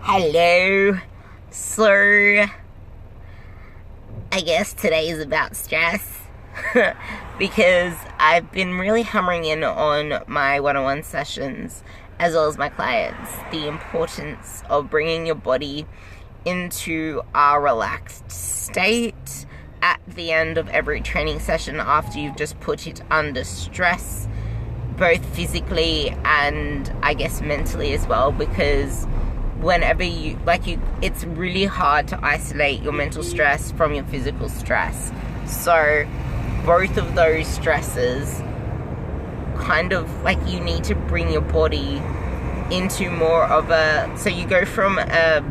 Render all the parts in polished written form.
Hello. So, I guess today is about stress because I've been really hammering in on my one-on-one sessions as well as my clients the importance of bringing your body into a relaxed state at the end of every training session after you've just put it under stress, both physically and I guess mentally as well, because whenever it's really hard to isolate your mental stress from your physical stress. So both of those stresses kind of you need to bring your body into more of so you go from a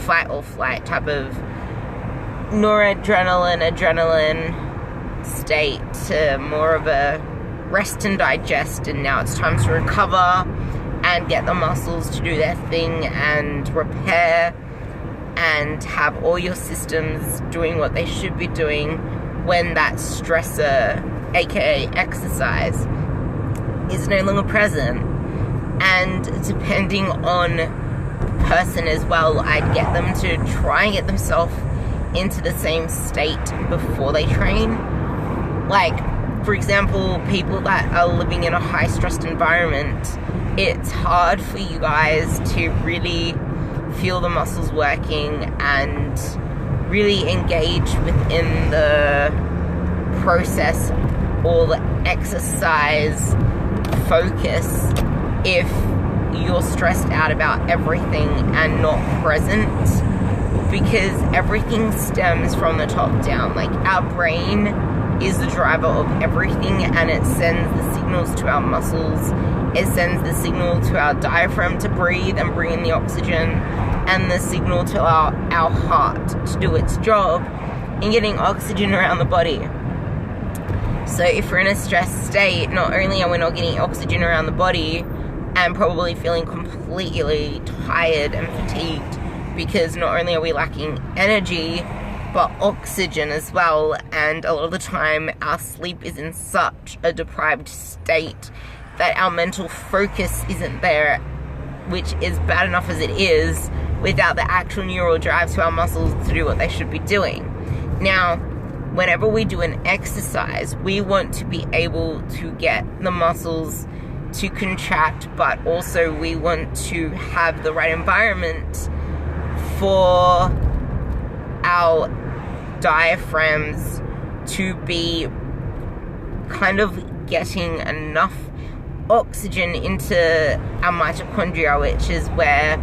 fight or flight type of adrenaline state to more of a rest and digest, and now it's time to recover and get the muscles to do their thing and repair and have all your systems doing what they should be doing when that stressor, aka exercise, is no longer present. And depending on the person as well, I'd get them to try and get themselves into the same state before they train. For example, people that are living in a high-stressed environment, it's hard for you guys to really feel the muscles working and really engage within the process or the exercise focus if you're stressed out about everything and not present, because everything stems from the top down. Our brain is the driver of everything, and it sends the signals to our muscles, it sends the signal to our diaphragm to breathe and bring in the oxygen, and the signal to our heart to do its job in getting oxygen around the body. So if we're in a stressed state, not only are we not getting oxygen around the body and probably feeling completely tired and fatigued, because not only are we lacking energy but oxygen as well, and a lot of the time our sleep is in such a deprived state that our mental focus isn't there, which is bad enough as it is without the actual neural drive to our muscles to do what they should be doing. Now, whenever we do an exercise, we want to be able to get the muscles to contract, but also we want to have the right environment for our diaphragms to be kind of getting enough oxygen into our mitochondria, which is where,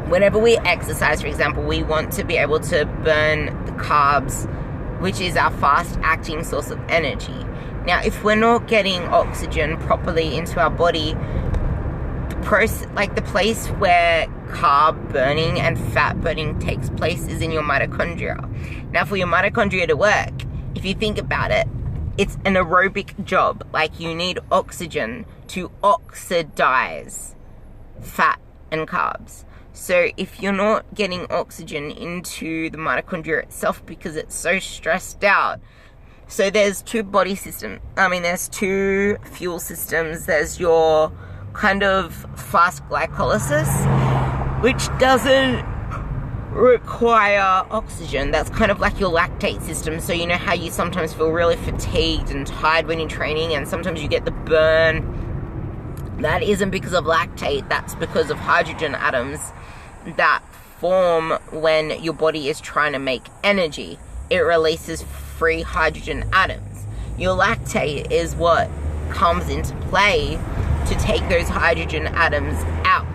whenever we exercise, for example, we want to be able to burn the carbs, which is our fast-acting source of energy. Now, if we're not getting oxygen properly into our body, the place where carb burning and fat burning takes place is in your mitochondria. Now, for your mitochondria to work, if you think about it, it's an aerobic job. You need oxygen to oxidize fat and carbs. So if you're not getting oxygen into the mitochondria itself because it's so stressed out, so there's two body systems. There's two fuel systems. There's your kind of fast glycolysis, which doesn't require oxygen. That's kind of like your lactate system. So you know how you sometimes feel really fatigued and tired when you're training, and sometimes you get the burn? That isn't because of lactate, that's because of hydrogen atoms that form when your body is trying to make energy. It releases free hydrogen atoms. Your lactate is what comes into play to take those hydrogen atoms out.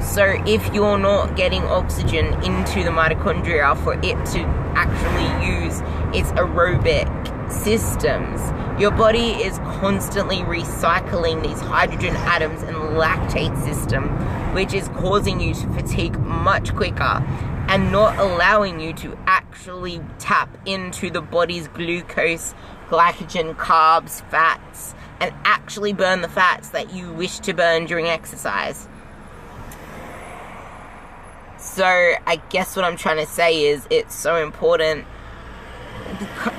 So if you're not getting oxygen into the mitochondria for it to actually use its aerobic systems, your body is constantly recycling these hydrogen atoms in the lactate system, which is causing you to fatigue much quicker and not allowing you to actually tap into the body's glucose, glycogen, carbs, fats, and actually burn the fats that you wish to burn during exercise. So I guess what I'm trying to say is it's so important.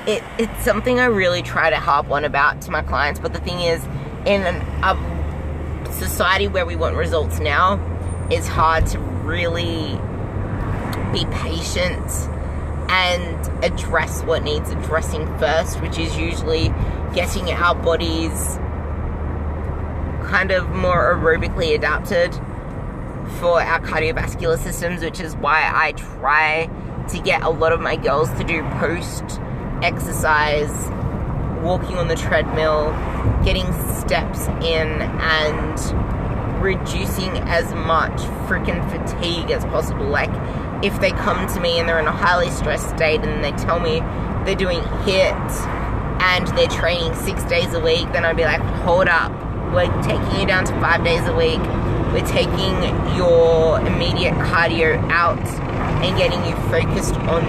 It's something I really try to harp on about to my clients, but the thing is, in a society where we want results now, it's hard to really be patient and address what needs addressing first, which is usually getting our bodies kind of more aerobically adapted for our cardiovascular systems, which is why I try to get a lot of my girls to do post-exercise walking on the treadmill, getting steps in, and reducing as much freaking fatigue as possible. Like, if they come to me and they're in a highly stressed state and they tell me they're doing HIIT and they're training 6 days a week, then I'd be like, hold up, we're taking you down to 5 days a week. We're taking your immediate cardio out and getting you focused on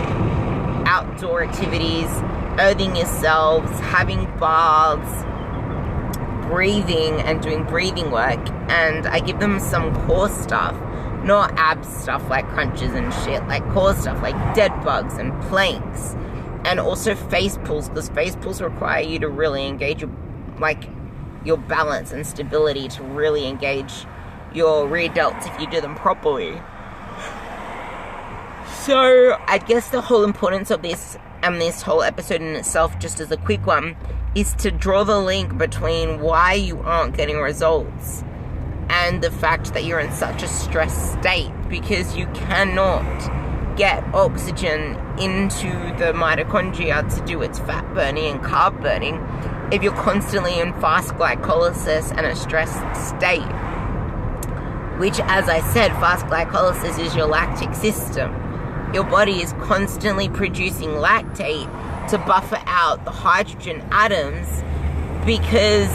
outdoor activities, earthing yourselves, having baths, breathing and doing breathing work. And I give them some core stuff, not abs stuff like crunches and shit, like core stuff like dead bugs and planks, and also face pulls, because face pulls require you to really engage your balance and stability, to really engage your rear delts if you do them properly. So I guess the whole importance of this and this whole episode in itself, just as a quick one, is to draw the link between why you aren't getting results and the fact that you're in such a stressed state, because you cannot get oxygen into the mitochondria to do its fat burning and carb burning if you're constantly in fast glycolysis and a stressed state. Which, as I said, fast glycolysis is your lactic system. Your body is constantly producing lactate to buffer out the hydrogen atoms because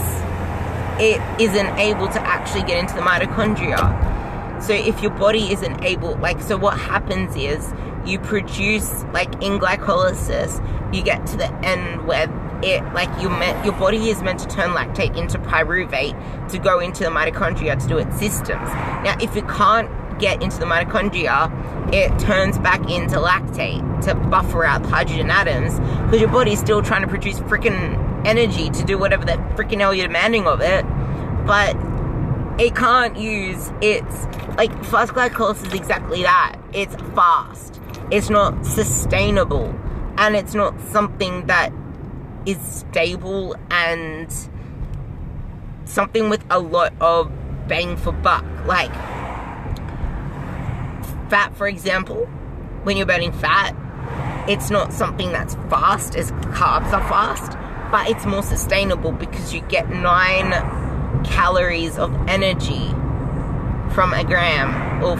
it isn't able to actually get into the mitochondria. So if your body isn't able, so what happens is you produce, in glycolysis, you get to the end where your body is meant to turn lactate into pyruvate to go into the mitochondria to do its systems. Now, if it can't get into the mitochondria, it turns back into lactate to buffer out the hydrogen atoms, because your body's still trying to produce freaking energy to do whatever the freaking hell you're demanding of it, but it can't use its, fast glycolysis is exactly that. It's fast. It's not sustainable, and it's not something that is stable and something with a lot of bang for buck. Like fat, for example, when you're burning fat, it's not something that's fast as carbs are fast, but it's more sustainable because you get 9 calories of energy from a gram, or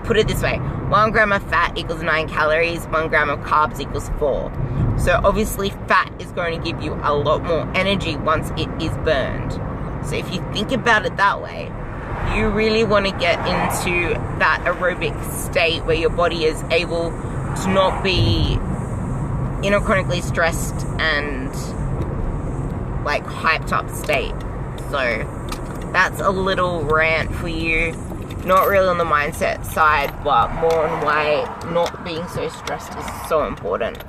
put it this way, 1 gram of fat equals 9 calories, 1 gram of carbs equals 4. So obviously fat is going to give you a lot more energy once it is burned. So if you think about it that way, you really want to get into that aerobic state where your body is able to not be in a chronically stressed and hyped up state. So that's a little rant for you. Not really on the mindset side, but more on why not being so stressed is so important.